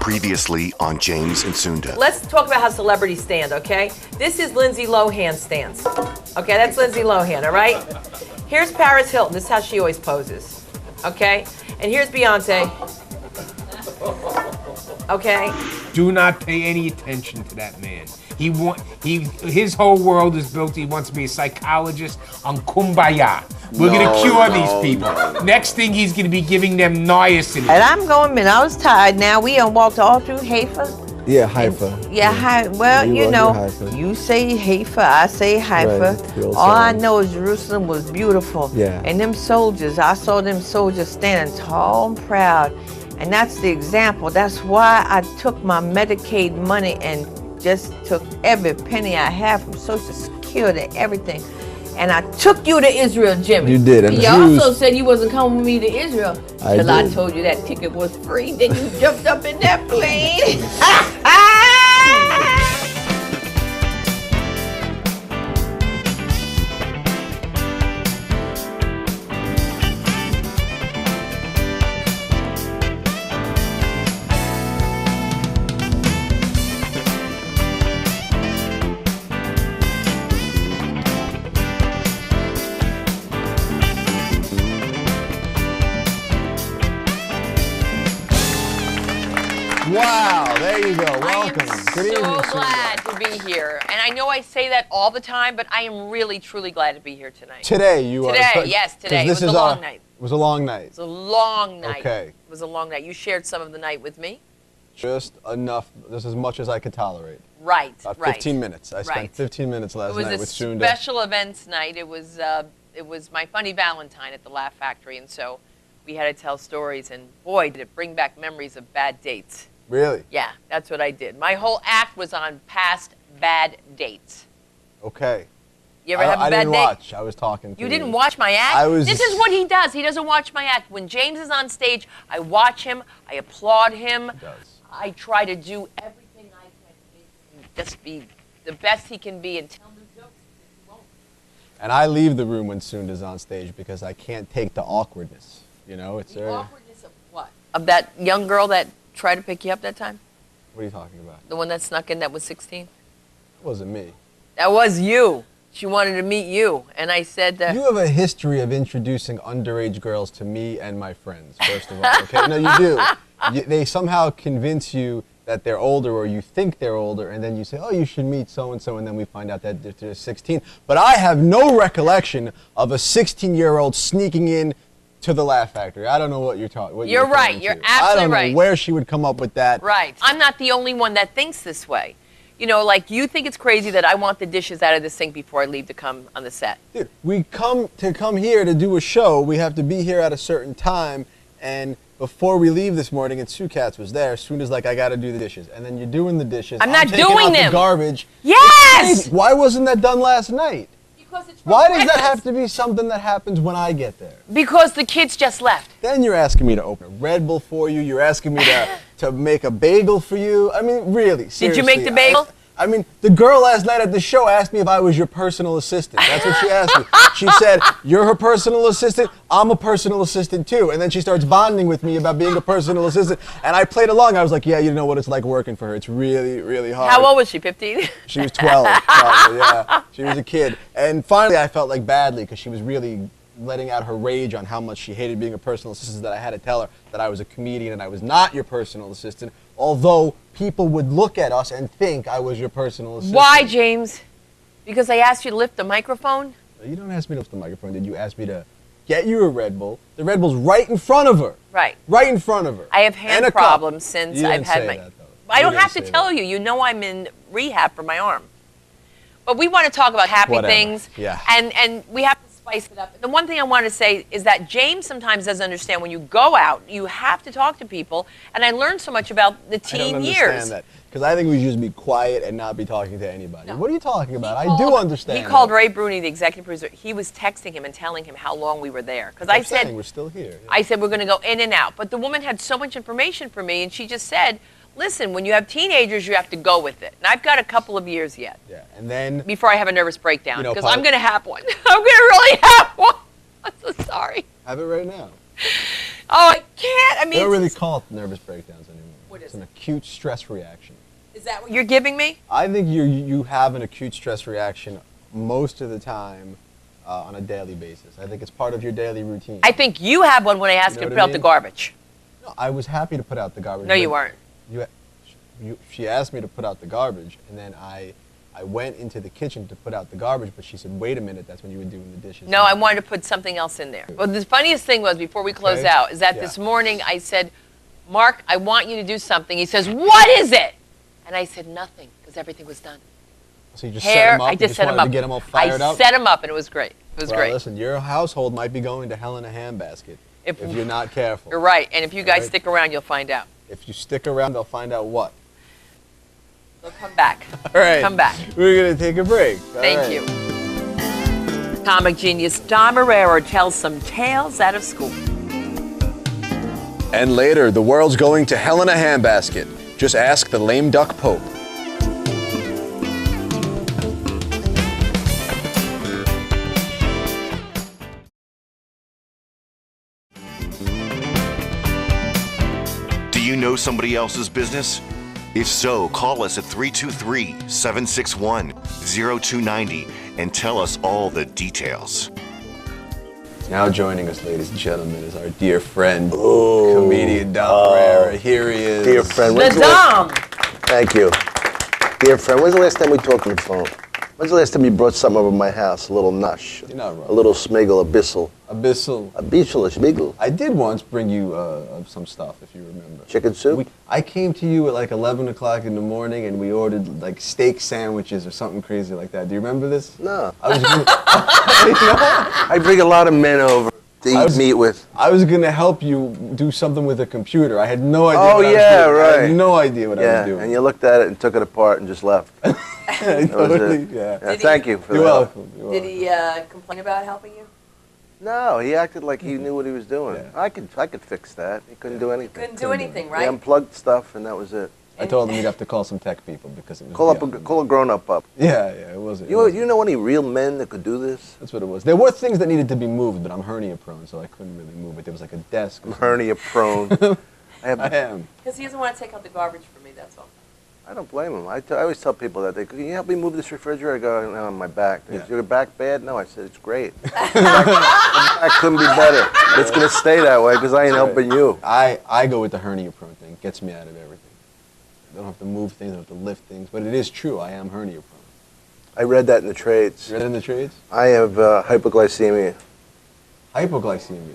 Previously on James and Sunda. Let's talk about how celebrities stand, okay? This is Lindsay Lohan's stance. Okay, that's Lindsay Lohan, all right? Here's Paris Hilton. This is how she always poses, okay? And here's Beyonce. Okay? Do not pay any attention to that man. His whole world is built. He wants to be a psychologist on Kumbaya. We're gonna cure these people. Next thing, he's gonna be giving them niacin. And I'm going, man, I was tired. Now we done walked all through Haifa. Yeah, Haifa. Well, you know, Haifa. you say Haifa, I say Haifa. Right, all I know is Jerusalem was beautiful. Yeah. And them soldiers, I saw them soldiers standing tall and proud. And that's the example. That's why I took my Medicaid money and just took every penny I have from Social Security, everything. And I took you to Israel, Jimmy. You did. And you also said you wasn't coming with me to Israel till I told you that ticket was free. Then you jumped up in that plane. Wow, there you go. Welcome. I am Good evening, so Sunda. glad to be here. And I know I say that all the time, but I am really, truly glad to be here tonight. Today you are. Today, yes, today. It was a long night. It was a long night. It was a long night. Okay. It was a long night. You shared some of the night with me. Just enough, just as much as I could tolerate. Right, About right. 15 minutes. I spent 15 minutes last night with It was Sunda. a special events night. It was my funny Valentine at the Laugh Factory, and so we had to tell stories, and boy, did it bring back memories of bad dates. Really? Yeah, that's what I did. My whole act was on past bad dates. Okay. You ever have a bad I didn't date? watch. I was talking to You didn't watch my act? was- This is what he does. He doesn't watch my act. When James is on stage, I watch him. I applaud him. He does. I try to do everything I can to make him just be the best he can be and tell him jokes. He won't. And I leave the room when Sunda's on stage because I can't take the awkwardness. You know, it's The awkwardness of what? Of that young girl that tried to pick you up that time? What are you talking about? The one that snuck in that was 16? It wasn't me. That was you. She wanted to meet you. And I said, You have a history of introducing underage girls to me and my friends, first of all. Okay? No, you do. They somehow convince you that they're older, or you think they're older, and then you say, oh, you should meet so-and-so, and then we find out that they're 16. But I have no recollection of a 16-year-old sneaking in to the Laugh Factory. I don't know what you're talking about. You're right. You're absolutely I don't know right. where she would come up with that. right. I'm not the only one that thinks this way. You know, like you think it's crazy that I want the dishes out of the sink before I leave to come on the set. Dude, we come here to do a show. We have to be here at a certain time, and before we leave this morning, and Sue Katz was there. Sunda's like, I got to do the dishes, and then you're doing the dishes. I'm not taking doing out them. The garbage. Yes! Why wasn't that done last night? Because it's Why does that have to be something that happens when I get there? Because the kids just left. Then you're asking me to open a Red Bull for you. You're asking me to make a bagel for you. I mean, really, seriously. Did you make the bagel? I mean, the girl last night at the show asked me if I was your personal assistant. That's what she asked me. She said, you're her personal assistant, I'm a personal assistant too. And then she starts bonding with me about being a personal assistant. And I played along. I was like, yeah, you know what it's like working for her. It's really, really hard. How old was she, 15? She was 12, probably, yeah. She was a kid. And finally I felt like badly because she was really letting out her rage on how much she hated being a personal assistant, that I had to tell her that I was a comedian and I was not your personal assistant, although people would look at us and think I was your personal assistant. Why, James? Because I asked you to lift the microphone? You don't ask me to lift the microphone. Did you ask me to get you a Red Bull? The Red Bull's right in front of her. Right. Right in front of her. I have hand And a cup. problems since You I've didn't had say my... that, though. I You don't didn't have to say tell that. you. You know I'm in rehab for my arm. But we want to talk about happy Whatever. things. Yeah. And we have to spice it up. The one thing I want to say is that James sometimes doesn't understand when you go out, you have to talk to people. And I learned so much about the I teen don't years. understand that. Because I think we should just be quiet and not be talking to anybody. No. What are you talking about? He I do called- understand. He called that. Ray Bruni, the executive producer. He was texting him and telling him how long we were there. Because I I'm saying said, we're still here. Yeah. I said we're going to go in and out. But the woman had so much information for me, and she just said, listen, when you have teenagers, you have to go with it. And I've got a couple of years yet Yeah, and then before I have a nervous breakdown, You know, because I'm going to have one. I'm going to really have one. I'm so sorry. have it right now. Oh, I can't. I They mean, don't really call it nervous breakdowns anymore. What is It's an it? acute stress reaction. Is that what you're giving me? I think you have an acute stress reaction most of the time on a daily basis. I think it's part of your daily routine. I think you have one when I ask You you know to what put I out the mean? garbage. No, I was happy to put out the garbage. No, you but weren't. She asked me to put out the garbage, and then I went into the kitchen to put out the garbage, but she said, wait a minute, that's when you were doing the dishes. No, I wanted to put something else in there. Well, the funniest thing was, before we close Okay. out, is that Yeah. this morning I said, Mark, I want you to do something. He says, what is it? And I said, nothing, because everything was done. So you just Hair, set them up, I you just set them wanted up. to get them all fired I up? set them up, and it was great. It was Well, great. listen, your household might be going to hell in a handbasket If- if you're not careful. You're right, and if you guys Right. stick around, you'll find out. If you stick around, they'll find out what. They'll come back. All right. Come back. We're going to take a break. All Thank right. you. Comic genius Don Marrero tells some tales out of school. And later, the world's going to hell in a handbasket. Just ask the lame duck pope. Do you know somebody else's business? If so, call us at 323-761-0290 and tell us all the details. Now joining us, ladies and gentlemen, is our dear friend, comedian Don Marrero. Here he is. Dear friend, The Dom. Thank you. Dear friend, when's the last time we talked on the phone? When's the last time you brought something over my house? A little nush. You're not wrong. A little smiggle, abyssal. Abyssal. Abyssal, a smiggle. I did once bring you some stuff, if you remember. Chicken soup? I came to you at like 11 o'clock in the morning, and we ordered like steak sandwiches or something crazy like that. Do you remember this? No. I was gonna, I bring a lot of men over to eat meat with. I was gonna help you do something with a computer. I had no idea. Oh, what I was yeah, doing. I right. had no idea what I Yeah, was doing. and you looked at it and took it apart and just left. Totally, it. yeah. Yeah, thank you for You're that. welcome. You're Did welcome. he complain about helping you? No, he acted like he knew what he was doing. Yeah. I could fix that. He couldn't do anything. Couldn't do anything, He right? unplugged stuff and that was it. I told him he'd have to call some tech people because it was. Call beyond- a grown-up up. Yeah, it wasn't. You know any real men that could do this? That's what it was. There were things that needed to be moved, but I'm hernia prone, so I couldn't really move it. There was like a desk. or something. Hernia prone. I am. Because he doesn't want to take out the garbage for me, that's all. I don't blame him. I always tell people that. Can you help me move this refrigerator? I go, no, on my back. Yeah. Is your back bad? No, I said, it's great. my back couldn't be better. It's going to stay that way because I ain't helping you. I go with the hernia prone thing. It gets me out of everything. I don't have to move things, I don't have to lift things, but it is true. I am hernia prone. I read that in the trades. You read it in the trades? I have hypoglycemia. Hypoglycemia.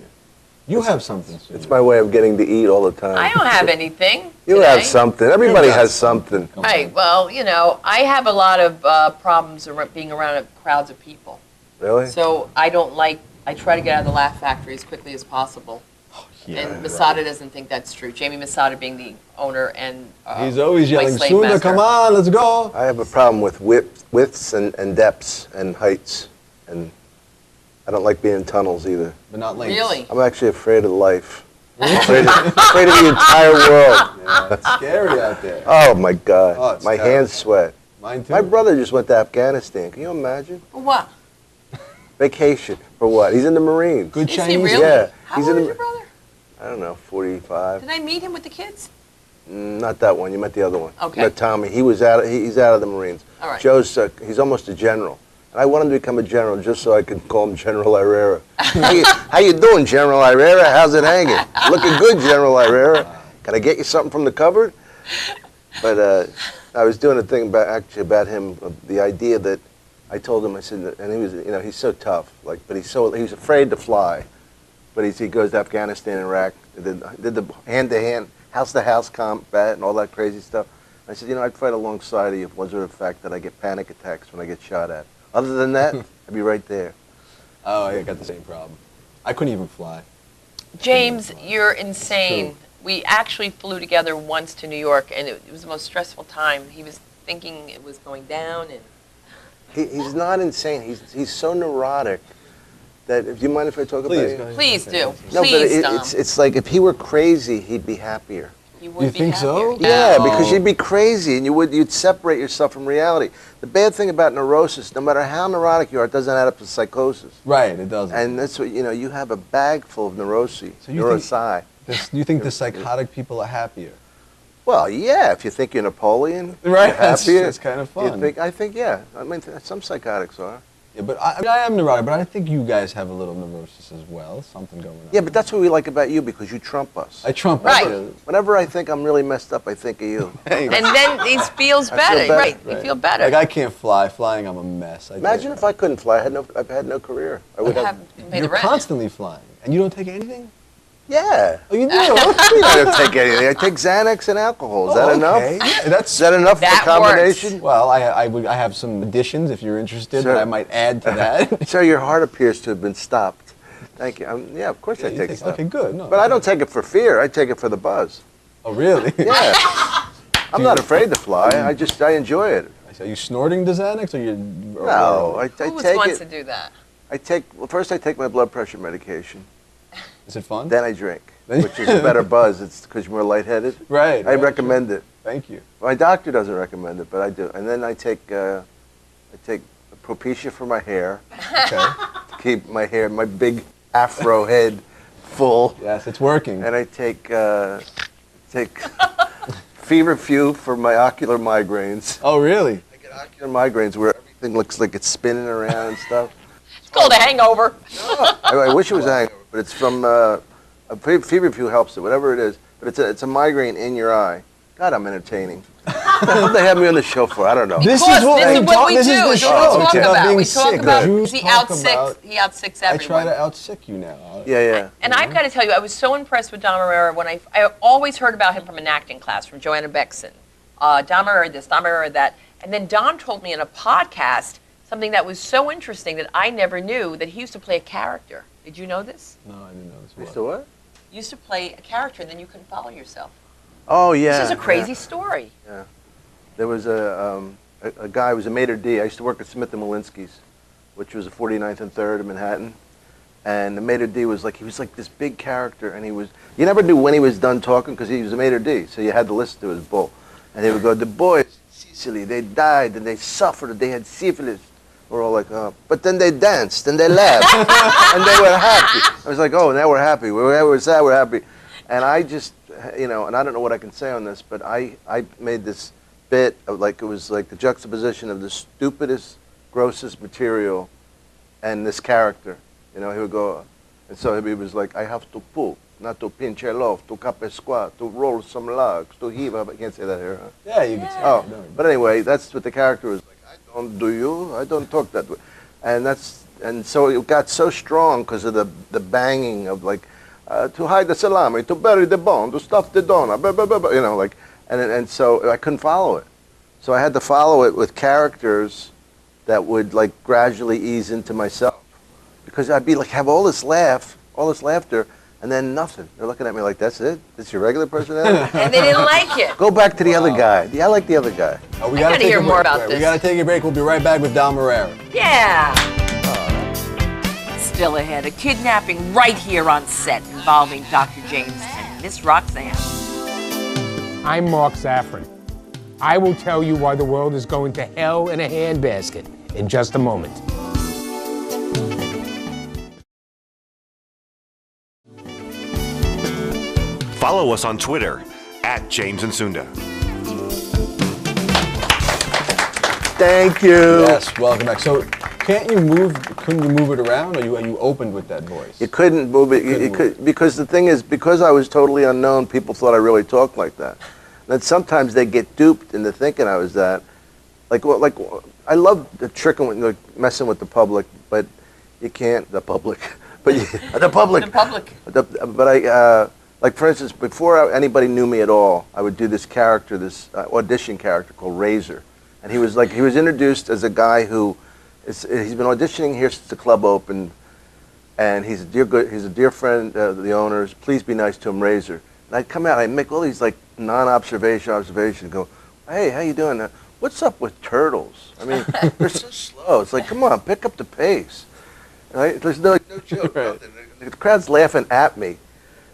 You have something, Sue. It's my way of getting to eat all the time. I don't have anything. You today. have something. Everybody You've got has something. Right, well, you know, I have a lot of problems being around crowds of people. Really? So I try to get out of the laugh factory as quickly as possible. Yeah, And Masada doesn't think that's true. Jamie Masada being the owner and He's always my yelling, slave Sunda, master. come on, let's go. I have a problem with widths and depths and heights. And I don't like being in tunnels either. But not lengths. Really? I'm actually afraid of life. afraid of the entire world. Yeah, it's scary out there. Oh my God. Oh, it's my terrible. hands sweat. Mine too. My brother just went to Afghanistan. Can you imagine? For what? Vacation. For what? He's in the Marines. Good Is Chinese. he really? Yeah, How he's old in is the- your brother? I don't know, 45. Did I meet him with the kids? Not that one. You met the other one. Okay. You met Tommy. He's out of the Marines. All right. Joe's he's almost a general. And I want him to become a general just so I can call him General Herrera. How you doing, General Herrera? How's it hanging? Looking good, General Herrera. Can I get you something from the cupboard? But I was doing a thing about him, the idea that I told him, I said, and he was, he's so tough, but he's afraid to fly. But he goes to Afghanistan and Iraq, did the hand-to-hand, house-to-house combat and all that crazy stuff. I said, I'd fight alongside of you if it wasn't the fact that I get panic attacks when I get shot at. Other than that, I'd be right there. Oh, I got the same problem. I couldn't even fly. James, you're insane. We actually flew together once to New York, and it was the most stressful time. He was thinking it was going down, and He's not insane. He's so neurotic that, if you mind if I talk Please, about go it? ahead. please do. No, but Please, Dom. it's like if he were crazy, he'd be happier. He would You be think so? happier. Yeah, because you'd be crazy and you'd separate yourself from reality. The bad thing about neurosis, no matter how neurotic you are, it doesn't add up to psychosis. Right, it doesn't. And that's what, you have a bag full of neurosis, So you neurosi. you think the psychotic people are happier? Well, yeah, if you think you're Napoleon, Right, you're happier. that's kind of fun. I think, yeah. I mean, some psychotics are. Yeah, but I am neurotic, but I think you guys have a little neurosis as well. Something going on. Yeah, but that's what we like about you because you trump us. I trump Right. us. Whenever I think I'm really messed up, I think of you. Hey, And then he feels I feel better. better. Right. You feel better. Like I can't fly. Flying, I'm a mess. Imagine if I couldn't fly. I've had no career. I would have. Pay You're the rent. constantly flying, and you don't take anything. Yeah. Oh, you do. I don't take anything. I take Xanax and alcohol. Is that okay. enough? Yeah, that's Is that enough for That combination? Well, I have some additions if you're interested, Sure. that I might add to that. Sir, your heart appears to have been stopped. Thank you. Yeah, of course I You take take- stuff. okay, good. No, But I don't take it for fear. I take it for the buzz. Oh, really? Yeah. I'm not afraid to fly. I enjoy it. Are you snorting the Xanax, or you? No, I Who take wants to it. do that? First I take my blood pressure medication. Is it fun? Then I drink, which is a better buzz. It's because you're more lightheaded. Right. I recommend it. Thank you. My doctor doesn't recommend it, but I do. And then I take Propecia for my hair Okay. to keep my hair, my big afro head, full. Yes, it's working. And I take Feverfew for my ocular migraines. Oh, really? I get ocular migraines where everything looks like it's spinning around and stuff. It's called a hangover. I wish it was a hangover, but it's from Feverfew helps it, whatever it is. But it's a migraine in your eye. God, I'm entertaining. What they have me on the show for? I don't know. This Of course, is what this we is what talk. we This do. is the It's show. what we It's talk about about. being We talk sick. about Jews he talk outsicks about- everyone. I try to outsick you now. Yeah. And I've got to tell you, I was so impressed with Don Herrera when I always heard about him from an acting class from Joanna Beckson. Don Herrera this, Don Herrera that. And then Don told me in a podcast something that was so interesting that I never knew, that he used to play a character. Did you know this? No, I didn't know this. Used to what? He used to play a character and then you couldn't follow yourself. Oh, yeah. This is a crazy story. Yeah. There was a guy who was a maitre d'. I used to work at Smith & Malinsky's, which was a 49th and 3rd in Manhattan. And the maitre d' was like this big character, and you never knew when he was done talking because he was a maitre d', so you had to listen to his bull. And they would go, the boys in Sicily, they died and they suffered, they had syphilis. We're all like, oh. But then they danced and they laughed and they were happy. I was like, oh, now we're happy. We're sad, we're happy. And I just, and I don't know what I can say on this, but I made this bit of it was like the juxtaposition of the stupidest, grossest material and this character. He would go, and so he was like, I have to pull, not to pinch it off, to cap a squat, to roll some logs, to heave up. I can't say that here, huh? Yeah, you can say Oh, that. but anyway, that's what the character was like. I don't do you, I don't talk that way. And so it got so strong because of the banging of to hide the salami, to bury the bone, to stuff the donut, blah, blah, blah, blah, and so I couldn't follow it. So I had to follow it with characters that would gradually ease into myself. Because I'd be have all this laughter, and then nothing. They're looking at me like, that's it? That's your regular personality? And they didn't like it. Go back to the other guy. Yeah, I like the other guy. We gotta take hear a more break. about We this. gotta take a break. We'll be right back with Don Herrera. Yeah. Still ahead, a kidnapping right here on set involving Dr. James and Miss Roxanne. I'm Mark Safran. I will tell you why the world is going to hell in a handbasket in just a moment. Follow us on Twitter @James and Sunda. Thank you. Yes, welcome back. So, couldn't you move it around, or you opened with that voice? You couldn't move it, because the thing is, because I was totally unknown, people thought I really talked like that. And then sometimes they get duped into thinking I was that. I love the tricking, messing with the public, but you can't, the public. But the public. The public. But I, for instance, before anybody knew me at all, I would do this character, this audition character called Razor. And he was introduced as a guy who, he's been auditioning here since the club opened, and he's a dear friend of the owners. Please be nice to him, Razor. And I'd come out, I'd make all these observations, go, hey, how you doing? What's up with turtles? I mean, they're so slow. It's like, come on, pick up the pace. Right? There's no joke. Right. Nothing. The crowd's laughing at me,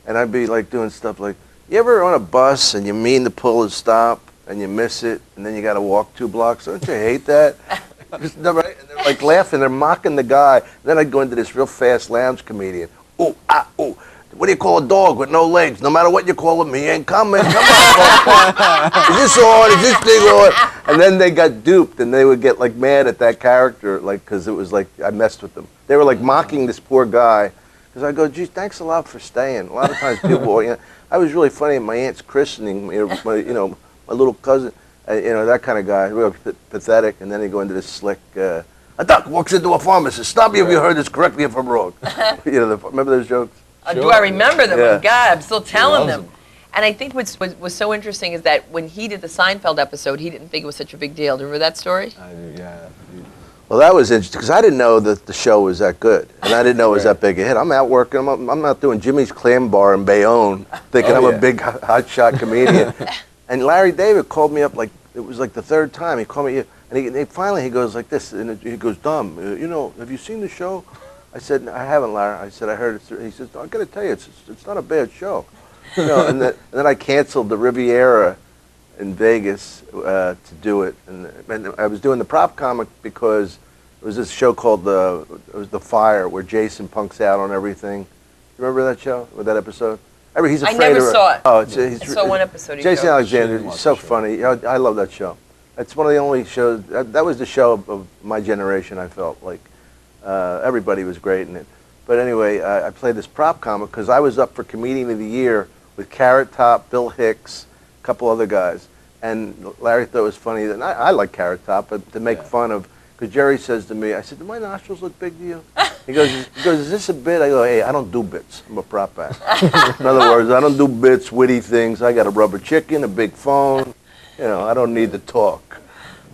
and I'd be doing stuff like, you ever on a bus and you mean to pull a stop and you miss it, and then you got to walk 2 blocks? Don't you hate that? Right? And they're laughing, they're mocking the guy. Then I'd go into this real fast lounge comedian. Oh, ah, oh. what do you call a dog with no legs? No matter what you call him, he ain't coming. Come on. Is this on? Is this thing on? And then they got duped, and they would get like mad at that character, like because it was like I messed with them. They were like mocking this poor guy, because I go, geez, thanks a lot for staying. A lot of times people, I was really funny at my aunt's christening, my little cousin, that kind of guy, real pathetic, and then they go into this slick. A duck walks into a pharmacist. Stop me if you heard this correctly, if I'm wrong. Remember those jokes? Do I remember them? Yeah. God, I'm still telling them. them. And I think what's so interesting is that when he did the Seinfeld episode, he didn't think it was such a big deal. Do you remember that story? I do, yeah. Well, that was interesting, because I didn't know that the show was that good. And I didn't know it was that big a hit. I'm out working. I'm not doing Jimmy's Clam Bar in Bayonne, thinking I'm a big hotshot comedian. And Larry David called me up, like, it was like the third time. He called me, and finally he goes like this, and he goes, Dom, have you seen the show? I said, I haven't, Larry. I said, I heard it. He says, I got to tell you, it's not a bad show. And then I canceled the Riviera in Vegas to do it. And I was doing the prop comic because it was this show called The Fire, where Jason punks out on everything. You remember that show, or that episode? He's afraid I never saw it. Oh, I saw one episode. Jason Alexander, he's so funny. I love that show. It's one of the only shows, that was the show of my generation, I felt like. Everybody was great in it. But anyway, I played this prop comic because I was up for Comedian of the Year with Carrot Top, Bill Hicks, a couple other guys. And Larry thought it was funny, and I like Carrot Top, but to make fun of, because Jerry says to me, I said, do my nostrils look big to you? He goes, is this a bit? I go, hey, I don't do bits. I'm a prop actor. In other words, I don't do bits, witty things. I got a rubber chicken, a big phone. I don't need to talk.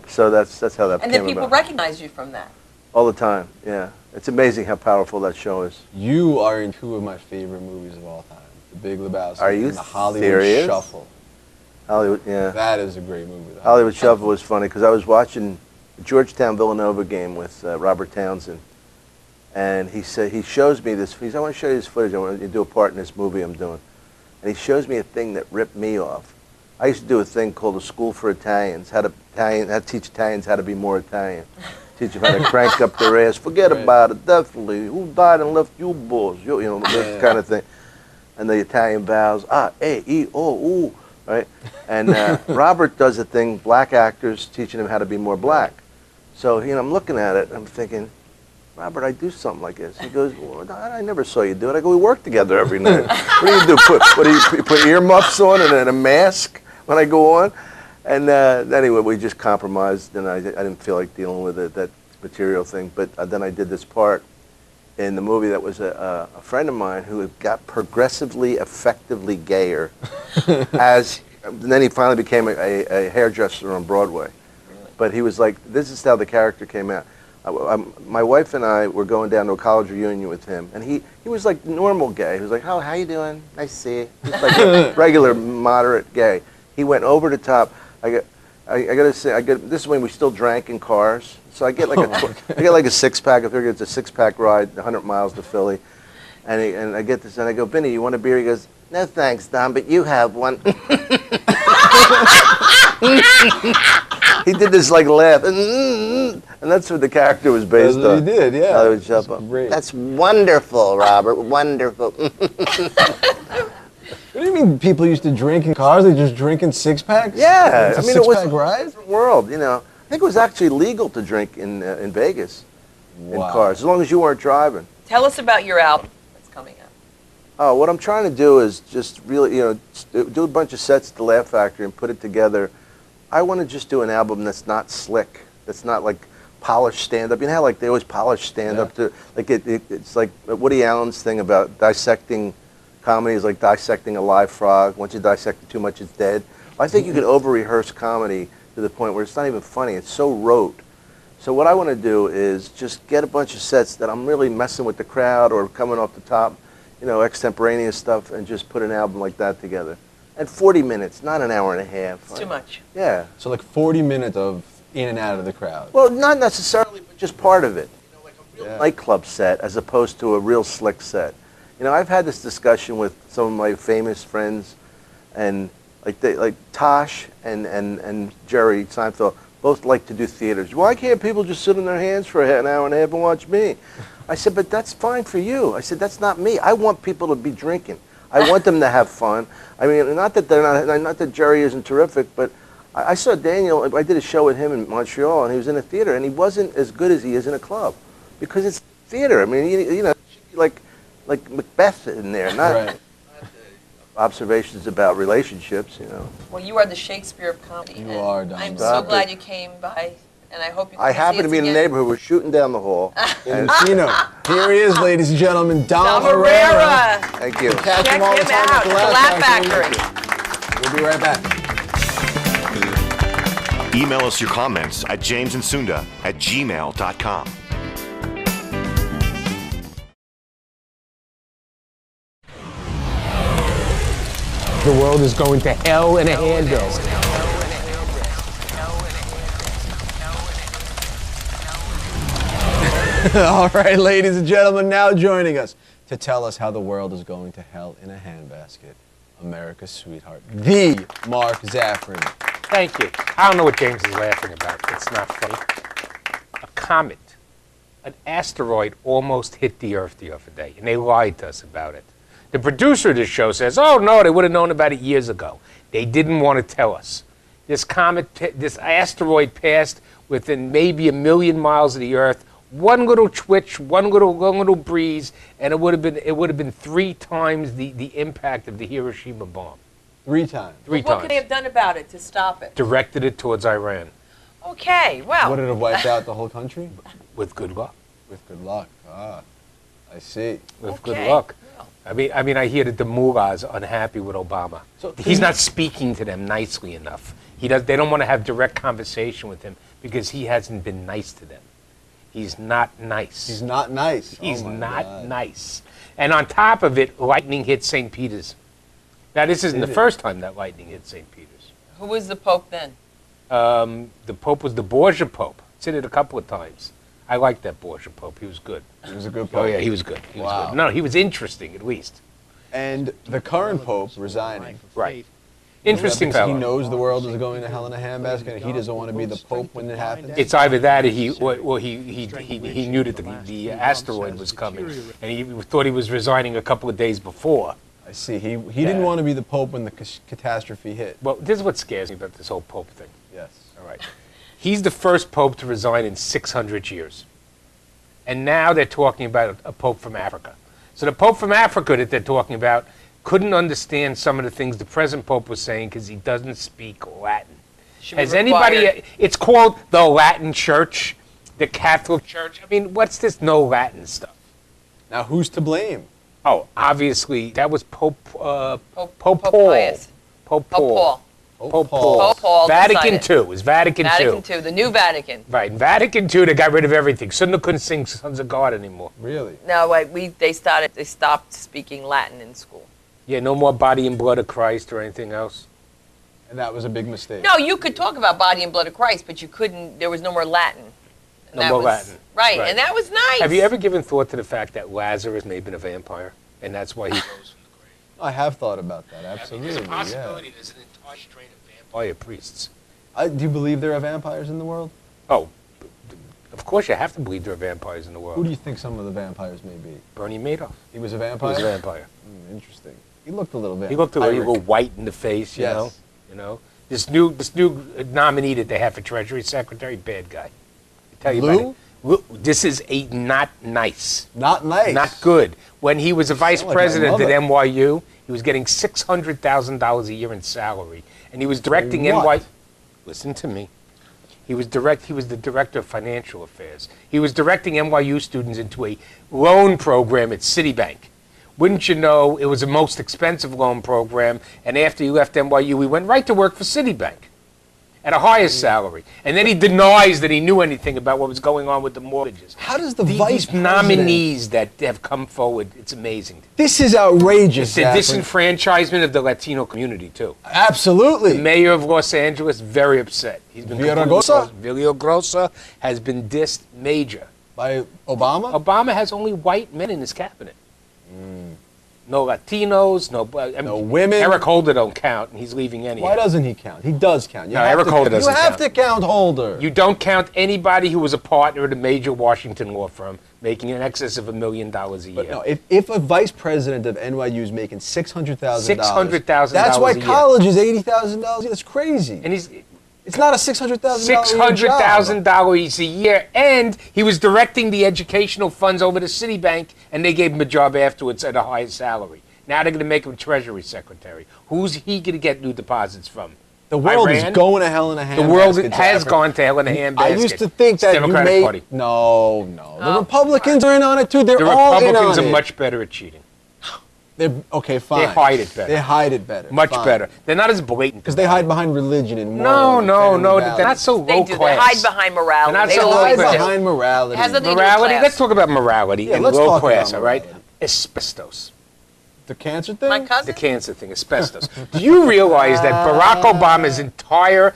So that's how that came about. And then people recognize you from that. All the time, yeah. It's amazing how powerful that show is. You are in two of my favorite movies of all time. The Big Lebowski Are you and The Hollywood serious? Shuffle. Hollywood, yeah. That is a great movie. Hollywood Shuffle was funny because I was watching the Georgetown Villanova game with Robert Townsend, and he shows me this. He says, I want to show you this footage. I want you to do a part in this movie I'm doing. And he shows me a thing that ripped me off. I used to do a thing called a School for Italians, how to teach Italians how to be more Italian. Teach them how to crank up their ass. Forget about it, definitely. Who died and left you boys? This kind of thing. And the Italian vows, ooh, right? And Robert does a thing, black actors teaching him how to be more black. So, I'm looking at it, and I'm thinking, Robert, I do something like this. He goes, well, I never saw you do it. I go, we work together every night. What do you do? Put earmuffs on and a mask when I go on? And anyway, we just compromised, and I didn't feel like dealing with that material thing. But then I did this part in the movie that was a friend of mine who got progressively, effectively gayer. And then he finally became a hairdresser on Broadway. But he was like, this is how the character came out. My wife and I were going down to a college reunion with him, and he was like normal gay. He was like, how you doing? Nice to see you. He's like a regular, moderate gay. He went over the top. I gotta say, this is when we still drank in cars. So I get like a 6-pack. I figure it's a 6-pack ride, 100 miles to Philly. And I get this, and I go, Benny, you want a beer? He goes, no thanks, Don, but you have one. He did this like laugh, and that's what the character was based on. He did, yeah. Hollywood Shuffle. That's wonderful, Robert. Wonderful. What do you mean people used to drink in cars? They just drink in 6-packs? Yeah, It's a it was 6-pack ride? a different world. I think it was actually legal to drink in Vegas in cars, as long as you weren't driving. Tell us about your album that's coming out. Oh, what I'm trying to do is just really, do a bunch of sets at the Laugh Factory and put it together. I want to just do an album that's not slick, that's not like polished stand-up. You know how like they always polish stand-up to like it's like Woody Allen's thing about dissecting comedy is like dissecting a live frog. Once you dissect it too much, it's dead. I think you could over-rehearse comedy to the point where it's not even funny. It's so rote. So what I want to do is just get a bunch of sets that I'm really messing with the crowd or coming off the top, extemporaneous stuff, and just put an album like that together. And 40 minutes, not an hour and a half. It's too much. Yeah. So like 40 minutes of in and out of the crowd. Well, not necessarily, but just part of it. Like a real nightclub set as opposed to a real slick set. I've had this discussion with some of my famous friends, and like Tosh and Jerry Seinfeld both like to do theaters. Why can't people just sit on their hands for an hour and a half and watch me? I said, but that's fine for you. I said, that's not me. I want people to be drinking. I want them to have fun. I mean, not that Jerry isn't terrific, but I saw Daniel. I did a show with him in Montreal, and he was in a theater, and he wasn't as good as he is in a club, because it's theater. I mean, you know, like Macbeth in there, not Right. observations about relationships. You know. Well, you are the Shakespeare of comedy. You and are, Don. I'm Stop so glad it. you came by, and I hope you. I come happened see to us be in the again. neighborhood. We're shooting down the hall. In Chino. Here he is, ladies and gentlemen, Dom Dom Herrera. Herrera. Thank you. Catch Check him all the him time out. at the The Laugh Laugh Factory. We'll be right back. Email us your comments at jamesandsunda@gmail.com. The world is going to hell in a handbasket. All right, ladies and gentlemen, now joining us to tell us how the world is going to hell in a handbasket, America's sweetheart, the Mark Zaffron. Thank you. I don't know what James is laughing about. It's not funny. A comet, an asteroid almost hit the Earth the other day, and they lied to us about it. The producer of the show says, oh, no, they would have known about it years ago. They didn't want to tell us. This this asteroid passed within maybe 1 million miles of the Earth. One little twitch, one little breeze, and it would have been 3 times the impact of the Hiroshima bomb. 3 times. What could they have done about it to stop it? Directed it towards Iran. Okay, well. Would it have wiped out the whole country? With good luck. With good luck. Ah, I see. With Okay. good luck. Well. I mean, I hear that the mullahs are unhappy with Obama. So He's not speaking to them nicely enough. They don't want to have direct conversation with him because he hasn't been nice to them. He's not nice. He's not nice. He's Oh my not God. nice. And on top of it, lightning hit St. Peter's. Now, this isn't the first time that lightning hit St. Peter's. Who was the Pope then? The Pope was the Borgia Pope. Seen it a couple of times. I liked that Borgia Pope. He was good. He was a good Oh, pope. yeah, he was good. He was Wow. good. No, he was interesting, at least. And the current pope resigning. Right. Interesting Because fellow. he knows the world is going to hell in a handbasket, and he doesn't want to be the pope when it happens. It's either that or he knew that the asteroid was coming, and he thought he was resigning a couple of days before. I see. He didn't want to be the pope when the catastrophe hit. Well, this is what scares me about this whole Pope thing. Yes. All right. He's the first Pope to resign in 600 years. And now they're talking about a Pope from Africa. So the Pope from Africa that they're talking about couldn't understand some of the things the present Pope was saying because he doesn't speak Latin. Should we Has require- anybody, it's called the Latin Church, the Catholic Church. I mean, what's this no Latin stuff? Now, who's to blame? Oh, obviously, that was Pope Paul. Pius. Pope Pope Paul. Paul. Pope Paul. Pope Paul Vatican decided. II. It was Vatican II. Vatican II, the new Vatican. Right, in Vatican II, they got rid of everything. Sunda couldn't sing Sons of God anymore. Really? No, they stopped speaking Latin in school. Yeah, no more body and blood of Christ or anything else. And that was a big mistake. No, you could talk about body and blood of Christ, but you couldn't. There was no more Latin. And No that more was, Latin. Right, Right. and that was nice. Have you ever given thought to the fact that Lazarus may have been a vampire, and that's why he rose from the grave? I have thought about that, There's absolutely. a Yeah. possibility there's an entire strain of vampire priests. Do you believe there are vampires in the world? Oh, of course you have to believe there are vampires in the world. Who do you think some of the vampires may be? Bernie Madoff. He was a He vampire? was a vampire. Interesting. He looked a little vampire. He looked a little white in the face, you Yes. know. You know, this new nominee that they have for Treasury Secretary, bad guy. I tell you Lou? about it. Lou, this is not nice, Not nice. not good. When he was a vice Sound like my president at mother. NYU, he was getting $600,000 a year in salary, and he was directing what? NYU. Listen to me. He was the director of financial affairs. He was directing NYU students into a loan program at Citibank. Wouldn't you know, it was the most expensive loan program, and after he left NYU, he went right to work for Citibank at a higher salary. And then he denies that he knew anything about what was going on with the mortgages. How does the vice These president... nominees that have come forward, it's amazing. This is outrageous, The Zaffron. disenfranchisement of the Latino community, too. Absolutely. The mayor of Los Angeles, very upset. He's been Villaraigosa? Villaraigosa has been dissed major. By Obama? Obama has only white men in his cabinet. No Latinos, No women. Eric Holder don't count, and he's leaving anyhow. Why doesn't he count? He does count. You No, have Eric to, Holder doesn't You have count. to count Holder. You don't count anybody who was a partner at a major Washington law firm making in excess of $1 million a year. But no, if a vice president of NYU is making $600,000, $600,000 that's why a year. college is $80,000. That's crazy. And he's It's not a $600,000 $600,000 a year, and he was directing the educational funds over to Citibank, and they gave him a job afterwards at a higher salary. Now they're going to make him Treasury Secretary. Who's he going to get new deposits from? The world Iran? is going to hell in a handbasket. The world has Jeffrey. gone to hell in a handbasket. I used to think that Democratic you may. Party. No. The Republicans are in on it too. They're The all in Republicans on are it. much better at cheating. They're okay. Fine. They hide it better. They hide it better. Much Fine. better. They're not as blatant. Because they hide behind religion and No, moral no, and they're not so They low do. class. They hide behind morality. They're not They so low always class. do. behind morality. It has nothing to do with Morality. class. Let's talk about morality Yeah, and let's low talk class, about all right? morality. Asbestos. The cancer thing? My The cousin? cancer thing, asbestos. Do you realize that Barack Obama's entire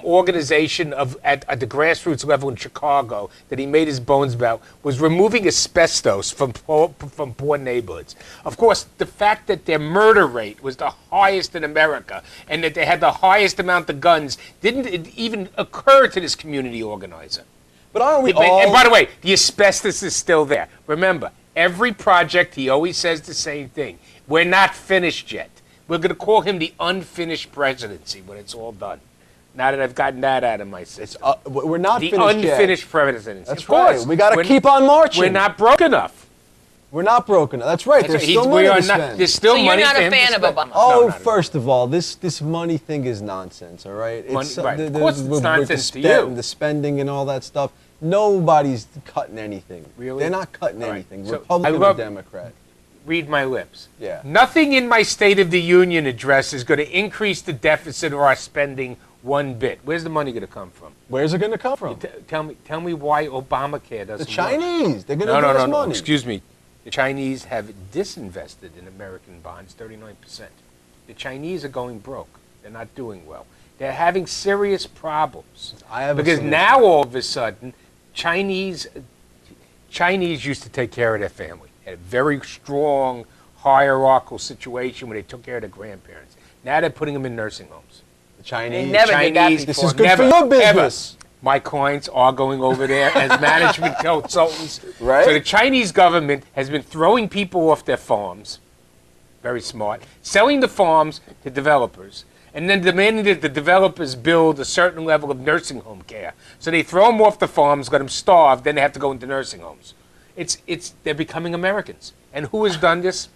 organization at the grassroots level in Chicago that he made his bones about was removing asbestos from poor neighborhoods? Of course, the fact that their murder rate was the highest in America and that they had the highest amount of guns didn't even occur to this community organizer. But aren't we And all? by the way, the asbestos is still there. Remember, every project, he always says the same thing. We're not finished yet. We're going to call him the unfinished presidency when it's all done. Now that I've gotten that out of my system. We're not The finished yet. unfinished presidency. That's Of course. right. We got to We're- keep on marching. We're not broke enough. We're not broken. That's right. There's still money to spend. There's still So you're money not for a him to fan of spend. Obama? Oh, No, not at all. first of all, this money thing is nonsense. All right. Money- right. The, Of course it's with nonsense to the you. The spending and all that stuff. Nobody's cutting anything. Really? They're not cutting All right. anything. So, Republican I or love- Democrat. Read my lips. Yeah. Nothing in my State of the Union address is going to increase the deficit or our spending one bit. Where's the money going to come from? Where's it going to come from? Tell me why Obamacare doesn't The work. Chinese. They're going to No, give no, us no. money. Excuse me. The Chinese have disinvested in American bonds, 39%. The Chinese are going broke. They're not doing well. They're having serious problems. I have a because solution. now all of a sudden, Chinese used to take care of their family. Had a very strong hierarchical situation where they took care of their grandparents. Now they're putting them in nursing homes. The Chinese. They never did that Chinese, This before. is good never, for your business. ever. My clients are going over there as management consultants. Right. So the Chinese government has been throwing people off their farms, very smart, selling the farms to developers, and then demanding that the developers build a certain level of nursing home care. So they throw them off the farms, let them starve, then they have to go into nursing homes. They're becoming Americans. And who has done this?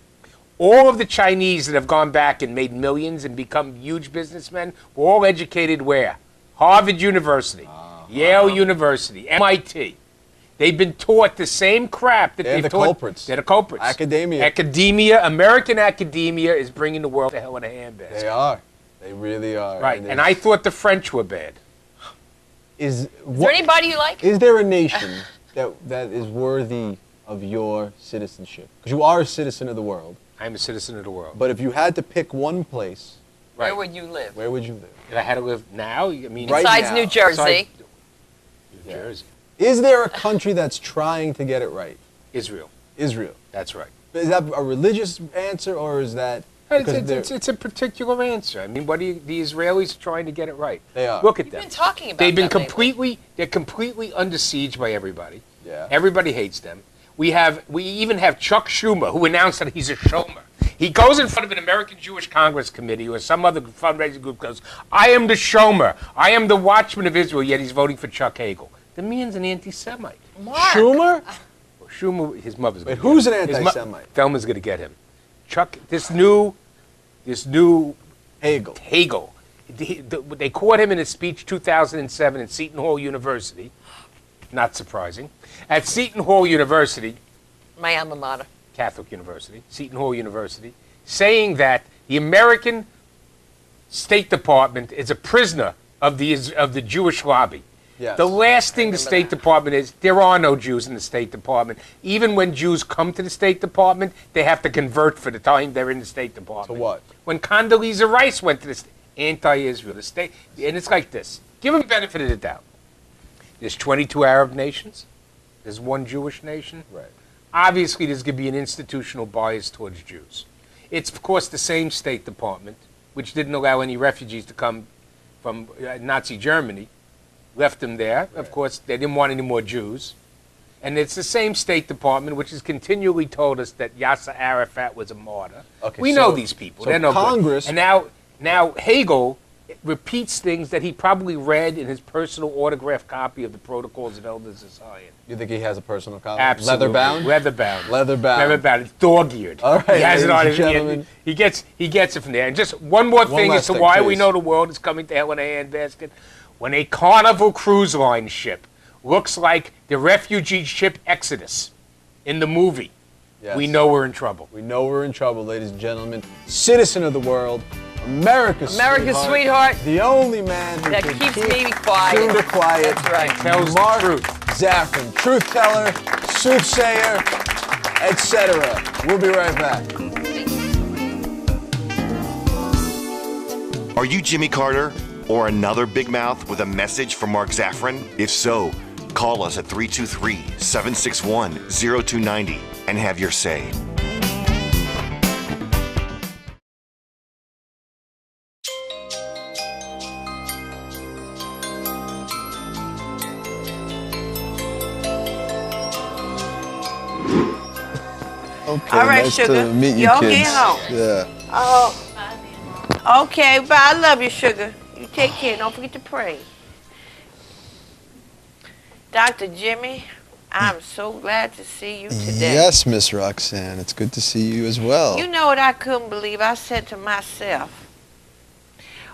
All of the Chinese that have gone back and made millions and become huge businessmen were all educated where? Harvard University, Yale University, MIT. They've been taught the same crap that They're they've the taught. culprits. They're the culprits. Academia. Academia, American academia is bringing the world to hell in a handbasket. They are. They really are. Right, and I thought the French were bad. Is there anybody you like? Is there a nation that is worthy of your citizenship? Because you are a citizen of the world. I'm a citizen of the world. But if you had to pick one place, Where would you live? where would you live? If I had to live now, I mean, Right Besides now. New Jersey. New Jersey, Is there a country that's trying to get it right? Israel. Israel. That's right. Is that a religious answer or is that because they're- It's a particular answer. I mean, the Israelis are trying to get it right. They are. Look at You've them. been talking about They've been that they're completely under siege by everybody. Yeah. Everybody hates them. We even have Chuck Schumer, who announced that he's a Shomer. He goes in front of an American Jewish Congress Committee or some other fundraising group, goes, I am the Shomer. I am the watchman of Israel, yet he's voting for Chuck Hagel. The man's an anti-Semite. Mark. Schumer? Schumer, his mother's Wait, gonna who's get an him. anti-Semite? Thelma's going to get him. Chuck, this new Hegel. Hegel. They caught him in a speech 2007 at Seton Hall University. Not surprising. At Seton Hall University, My alma mater. Catholic University, Seton Hall University, saying that the American State Department is a prisoner of the Jewish lobby. Yes. The last thing the State Department is, there are no Jews in the State Department. Even when Jews come to the State Department, they have to convert for the time they're in the State Department. To what? When Condoleezza Rice went to the anti-Israel, the state, and it's like this. Give them the benefit of the doubt. There's 22 Arab nations. There's one Jewish nation. Right. Obviously, there's going to be an institutional bias towards Jews. It's, of course, the same State Department, which didn't allow any refugees to come from Nazi Germany, left them there. Of course, they didn't want any more Jews. And it's the same State Department which has continually told us that Yasser Arafat was a martyr. Okay, we know these people. So they're no Congress... good. And now Hegel repeats things that he probably read in his personal autographed copy of the Protocols of Elders of Zion. You think he has a personal copy? Absolutely. Leather-bound? Leather-bound. Leather-bound. Leather-bound. It's dog-eared. All right, he has it on ladies and gentlemen. He gets it from there. And just one more thing as to thing, why please. we know the world is coming to hell in a handbasket. When a Carnival Cruise Line ship looks like the refugee ship Exodus in the movie, Yes. we know we're in trouble. We know we're in trouble, ladies and gentlemen. Citizen of the world, America's sweetheart. The only man who That can keeps keep me quiet. Sunda quiet. That's right. Tells Mark the truth. Zaffron, truth teller, soothsayer, etc. We'll be right back. Are you Jimmy Carter or another big mouth with a message from Mark Zaffron? If so, call us at 323-761-0290 and have your say. Okay, All right, nice sugar. to meet you Y'all kids. get home. Yeah. Oh. Okay, bye. I love you, sugar. You take care. Don't forget to pray. Dr. Jimmy, I'm so glad to see you today. Yes, Miss Roxanne. It's good to see you as well. You know what I couldn't believe? I said to myself,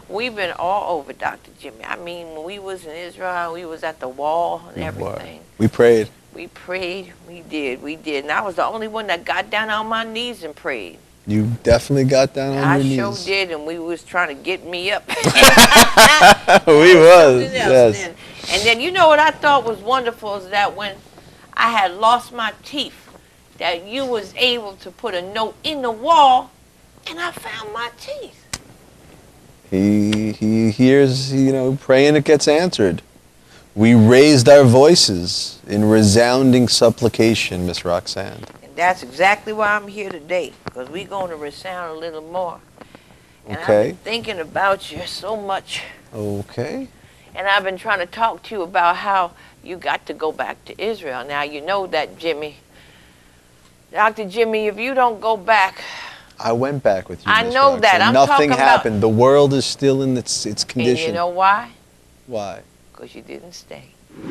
we've been all over, Dr. Jimmy. I mean, when we was in Israel, we was at the wall and everything. We prayed. We prayed. We did. And I was the only one that got down on my knees and prayed. You definitely got down on I your sure knees. did, and we was trying to get me up. We was, yes. And then you know what I thought was wonderful is that when I had lost my teeth, that you was able to put a note in the wall, and I found my teeth. He hears, praying it gets answered. We raised our voices in resounding supplication, Miss Roxanne. And that's exactly why I'm here today, because we're going to resound a little more. And Okay. I've been thinking about you so much. Okay. And I've been trying to talk to you about how you got to go back to Israel. Now, you know that, Jimmy. Dr. Jimmy, if you don't go back... I went back with you, I Miss know Roxanne. that. I'm Nothing talking about- happened. The world is still in its condition. And you know why? Why? Because you didn't stay.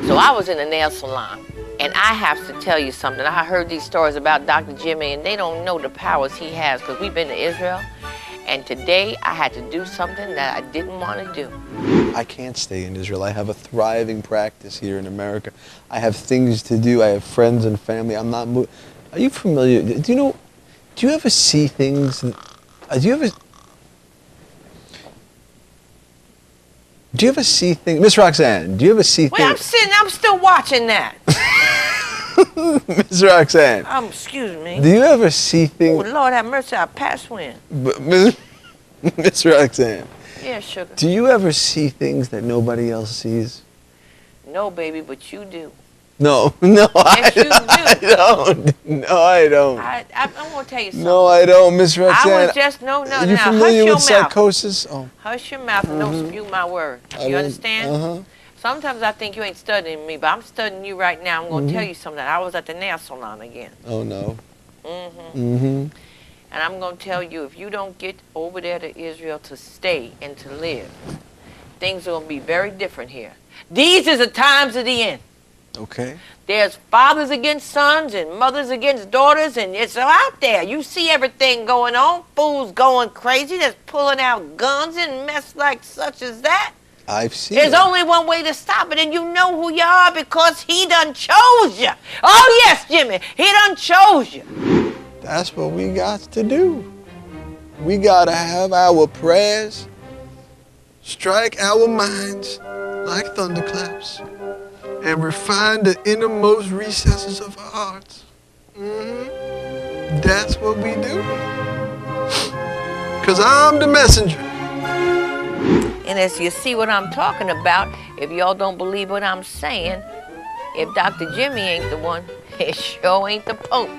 So I was in a nail salon, and I have to tell you something. I heard these stories about Dr. Jimmy, and they don't know the powers he has, because we've been to Israel, and today I had to do something that I didn't want to do. I can't stay in Israel. I have a thriving practice here in America. I have things to do. I have friends and family. I'm not moving. Are you familiar? Do you ever see things? Do you ever see things? Miss Roxanne, do you ever see Wait, I'm still watching that. Miss Roxanne, Excuse me. do you ever see Oh, things? Lord have mercy, I passed when. Miss Roxanne, Yeah, sugar. do you ever see things that nobody else sees? No, baby, but you do. No, Yes, you do. I don't. No, I don't. I'm going to tell you something. No, I don't, Miss Roxanne. I was just, no, Are you now, familiar hush your with mouth. psychosis? Oh. Hush your mouth and don't spew my word. You understand? Uh-huh. Sometimes I think you ain't studying me, but I'm studying you right now. I'm going to tell you something. I was at the nail salon again. Oh, no. And I'm going to tell you, if you don't get over there to Israel to stay and to live, things are going to be very different here. These are the times of the end. Okay. There's fathers against sons and mothers against daughters, and it's out there. You see everything going on. Fools going crazy. That's pulling out guns and mess like such as that. I've seen There's it. only one way to stop it, and you know who you are because he done chose you. Oh, yes, Jimmy, he done chose you. That's what we got to do. We got to have our prayers strike our minds like thunderclaps and refine the innermost recesses of our hearts. That's what we do. Because I'm the messenger. And as you see what I'm talking about, if y'all don't believe what I'm saying, if Dr. Jimmy ain't the one, it sure ain't the Pope.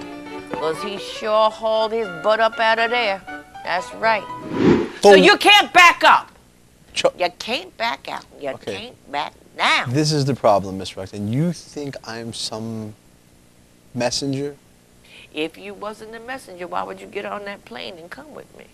Because he sure hauled his butt up out of there. That's right. So you can't back up. You can't back out. You can't back down. This is the problem, Miss Roxanne. You think I'm some messenger? If you wasn't a messenger, why would you get on that plane and come with me?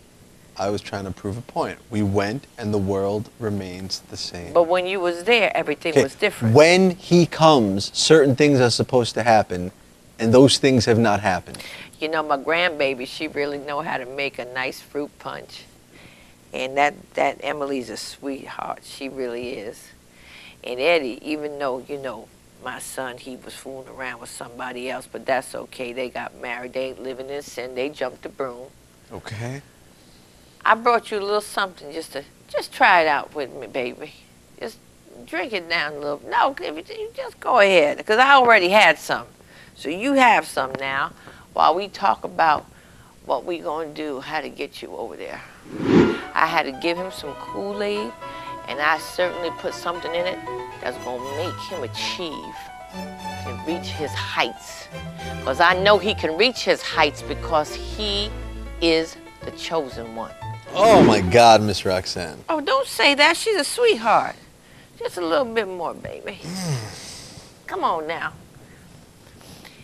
I was trying to prove a point. We went, and the world remains the same. But when you was there, everything was different. When he comes, certain things are supposed to happen, and those things have not happened. You know, my grandbaby, she really know how to make a nice fruit punch. And that Emily's a sweetheart. She really is. And Eddie, even though, you know, my son, he was fooling around with somebody else, but that's okay. They got married. They ain't living in sin. They jumped the broom. Okay. I brought you a little something just try it out with me, baby. Just drink it down a little. No, you just go ahead, because I already had some. So you have some now while we talk about what we going to do, how to get you over there. I had to give him some Kool-Aid, and I certainly put something in it that's going to make him achieve and reach his heights. Because I know he can reach his heights because he is the chosen one. Oh, my God, Miss Roxanne. Oh, don't say that. She's a sweetheart. Just a little bit more, baby. Come on now.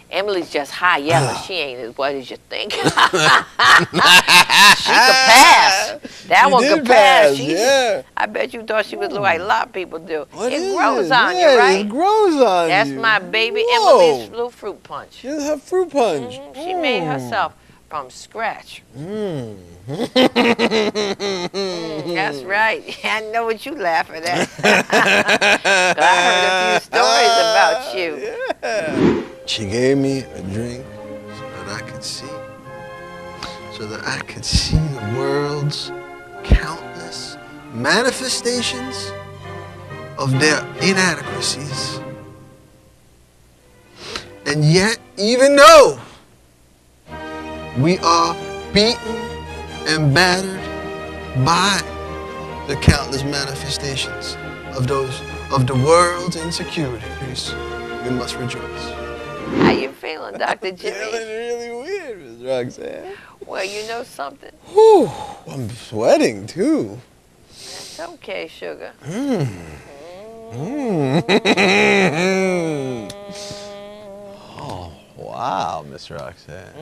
Emily's just high yellow. She ain't as white as you think. She could pass. That one could pass. Yeah. I bet you thought she was like a lot of people do. What it is grows it? on you, right? It grows on That's you. my baby Whoa. Emily's little fruit punch. She does have fruit punch. She made herself from scratch. That's right. I know what you laughing at. 'Cause I heard a few stories about you. Yeah. She gave me a drink so that I could see the world's countless manifestations of their inadequacies. And yet, even though we are beaten and battered by the countless manifestations of the world's insecurities, we must rejoice. How you feeling, Dr. Jimmy? Feeling really weird, Miss Roxanne. Well, you know something? Whew, I'm sweating too. It's okay, sugar. Oh, wow, Miss Roxanne.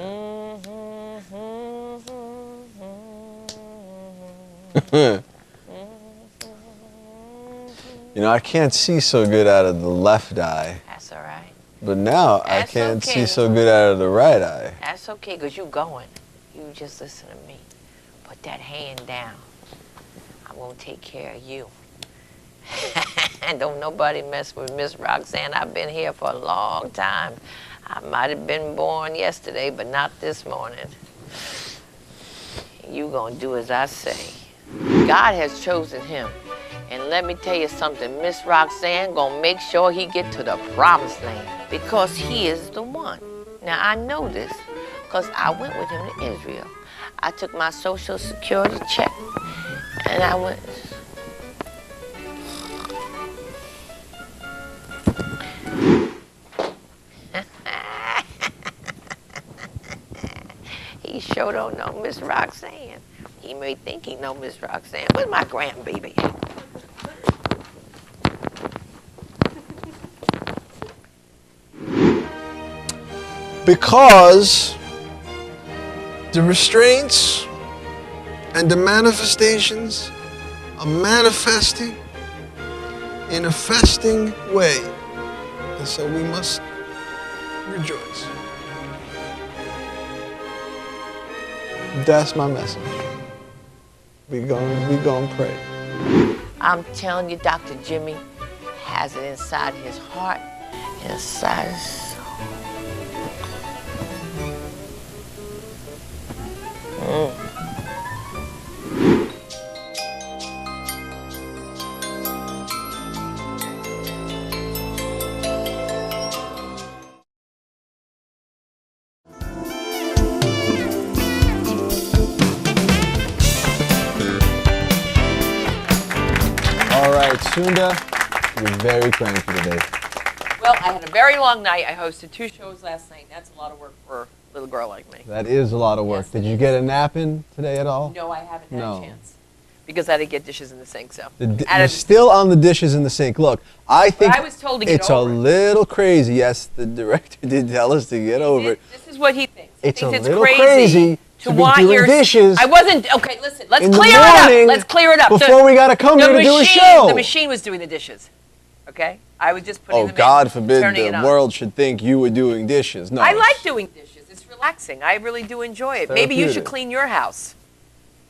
You know, I can't see so good out of the left eye, That's all right. but now I That's can't okay. see so good out of the right eye. That's okay, because you going. You just listen to me. Put that hand down. I'm going to take care of you. And don't nobody mess with Miss Roxanne. I've been here for a long time. I might have been born yesterday, but not this morning. You going to do as I say. God has chosen him. And let me tell you something, Miss Roxanne gonna make sure he get to the promised land because he is the one. Now I know this because I went with him to Israel. I took my Social Security check and I went. He sure don't know Miss Roxanne. He may think he know Miss Roxanne. Where's my grandbaby? Because the restraints and the manifestations are manifesting in a festing way. And so we must rejoice. That's my message. We gonna pray. I'm telling you, Dr. Jimmy has it inside his heart, inside his soul. All right, Sunda, you're very cranky today. Well, I had a very long night. I hosted 2 shows last night. That's a lot of work for little girl like me. That is a lot of work. Yes, Did it you is. get a nap in today at all? No, I haven't had No. a chance. Because I didn't get dishes in the sink, so. You're still on the dishes in the sink. Look, I think I was told to get it's over a it. little crazy. Yes, the director did tell us to get over it. This is what he thinks. He It's a thinks little crazy to be want doing your dishes I wasn't. Okay, listen. Let's in the clear it up. morning Let's clear it up. before we gotta come here to do a show. The machine was doing the dishes. Okay, I was just putting Oh, them God in, forbid turning it the on. world should think you were doing dishes. No. I like doing dishes. It's relaxing. I really do enjoy it. Maybe you should Therapeutic. clean your house.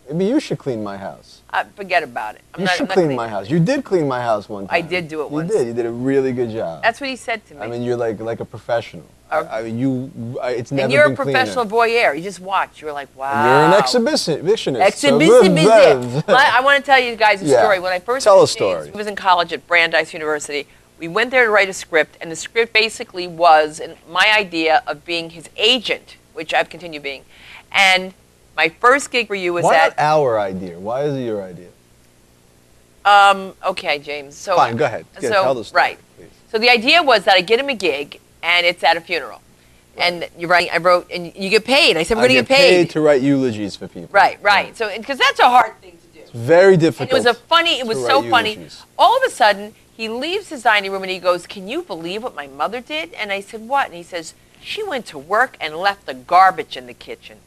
Maybe you should clean my house. Forget about it. You should clean my house. You did clean my house one time. I did do it once. You did. You did a really good job. That's what he said to me. I mean, you're like a professional. I mean, it's never and you're been a professional cleaner. voyeur. You just watch. You're like, wow. And you're an exhibitionist. Exhibitionist. I want to tell you guys a Yeah. story. When I first Tell met a story. James, he was in college at Brandeis University. We went there to write a script, and the script basically was my idea of being his agent, which I've continued being. And my first gig for you was Why at. not our idea? Why is it your idea? Okay, James. So Fine, go ahead. Yeah, tell the story, right. please. So the idea was that I get him a gig, and it's at a funeral. And you're right. I wrote, and you get paid. I said, we're going to get paid. to write eulogies for people. Right. So, because that's a hard thing to do. Very difficult. And it was to so write funny. eulogies. All of a sudden, he leaves his dining room and he goes, can you believe what my mother did? And I said, what? And he says, she went to work and left the garbage in the kitchen.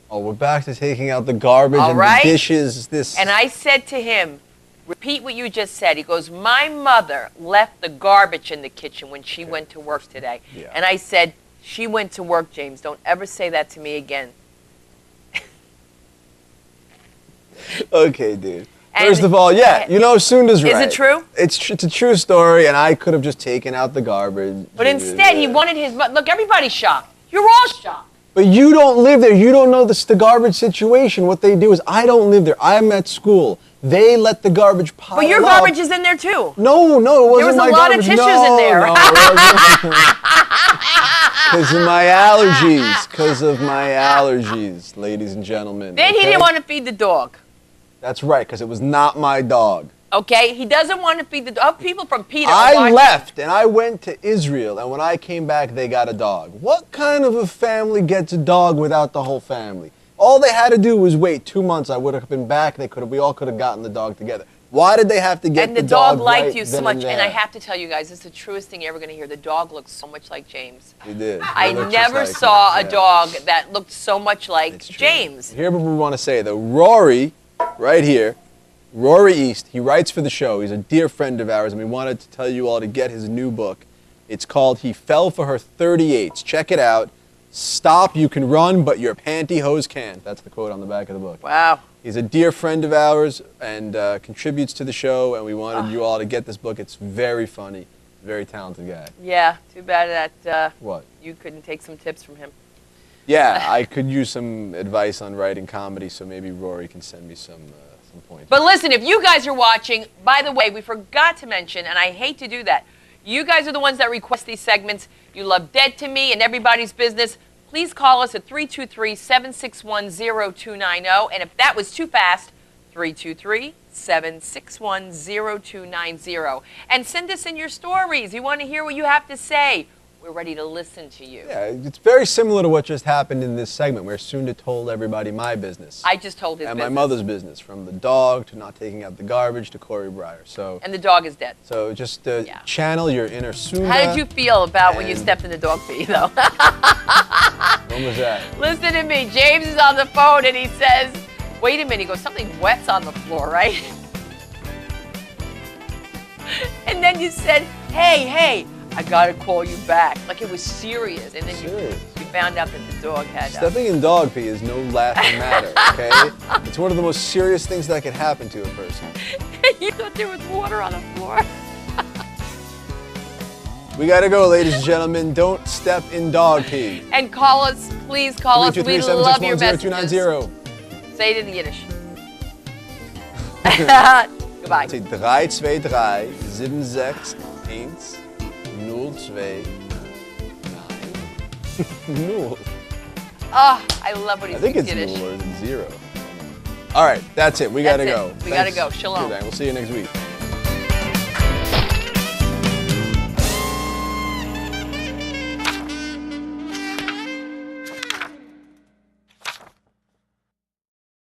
Oh, we're back to taking out the garbage All and right. the dishes. And I said to him, repeat what you just said. He goes, my mother left the garbage in the kitchen when she went to work today. Yeah. And I said, she went to work, James. Don't ever say that to me again. Okay, dude. And- First of all, Sunda's right. Is it true? It's a true story, and I could have just taken out the garbage. But instead, he wanted his mother. Look, everybody's shocked. You're all shocked. But you don't live there. You don't know the garbage situation. What they do is, I don't live there. I'm at school. They let the garbage pile But your up. garbage is in there, too. No, it wasn't There was my a lot of garbage. tissues No, in there. No, because of my allergies. Because of my allergies, ladies and gentlemen. Then he okay? didn't want to feed the dog. That's right, because it was not my dog. Okay? He doesn't want to feed the dog. People from PETA. I left and I went to Israel, and when I came back, they got a dog. What kind of a family gets a dog without the whole family? All they had to do was wait 2 months. I would have been back. We all could have gotten the dog together. Why did they have to get And the dog dog liked right you so then much. and And I there? have to tell you guys, it's the truest thing you're ever going to hear. The dog looks so much like James. He did. I He looked just never like saw him, a yeah. dog that looked so much like It's true. James. Here's what we want to say, though. Rory, right here, Rory East, he writes for the show. He's a dear friend of ours, and we wanted to tell you all to get his new book. It's called He Fell for Her 38s. Check it out. Stop, you can run, but your pantyhose can't. That's the quote on the back of the book. Wow. He's a dear friend of ours and contributes to the show, and we wanted you all to get this book. It's very funny, very talented guy. Yeah, too bad that What? you couldn't take some tips from him. Yeah, I could use some advice on writing comedy, so maybe Rory can send me some points. But listen, if you guys are watching, by the way, we forgot to mention, and I hate to do that, you guys are the ones that request these segments. You love Dead to Me and Everybody's Business. Please call us at 323-761-0290. And if that was too fast, 323-761-0290. And send us in your stories. We want to hear what you have to say. We're ready to listen to you. Yeah, it's very similar to what just happened in this segment, where Sunda told everybody my business. I just told his and business. my mother's business, from the dog to not taking out the garbage to Corey Breyer. So, And the dog is dead. so just Yeah. channel your inner Sunda. How did you feel about when you and- stepped in the dog pee, though? When was that? Listen to me. James is on the phone and he says, wait a minute. He goes, something wet's on the floor, right? And then you said, hey, I got to call you back. Like it was serious. And then you found out that the dog had Stepping in dog pee is no laughing matter, okay? It's one of the most serious things that could happen to a person. You thought there was water on the floor? We gotta go, ladies and gentlemen. Don't step in dog pee. And call us. Please call us. We love your messages. 323-761-0290. Say it in Yiddish. Goodbye. 323-761-0290. Null. Oh, I love when he I think speaks it's Yiddish. null or is it zero? All right, that's it. We gotta That's go. it. We gotta go. Shalom. We'll see you next week.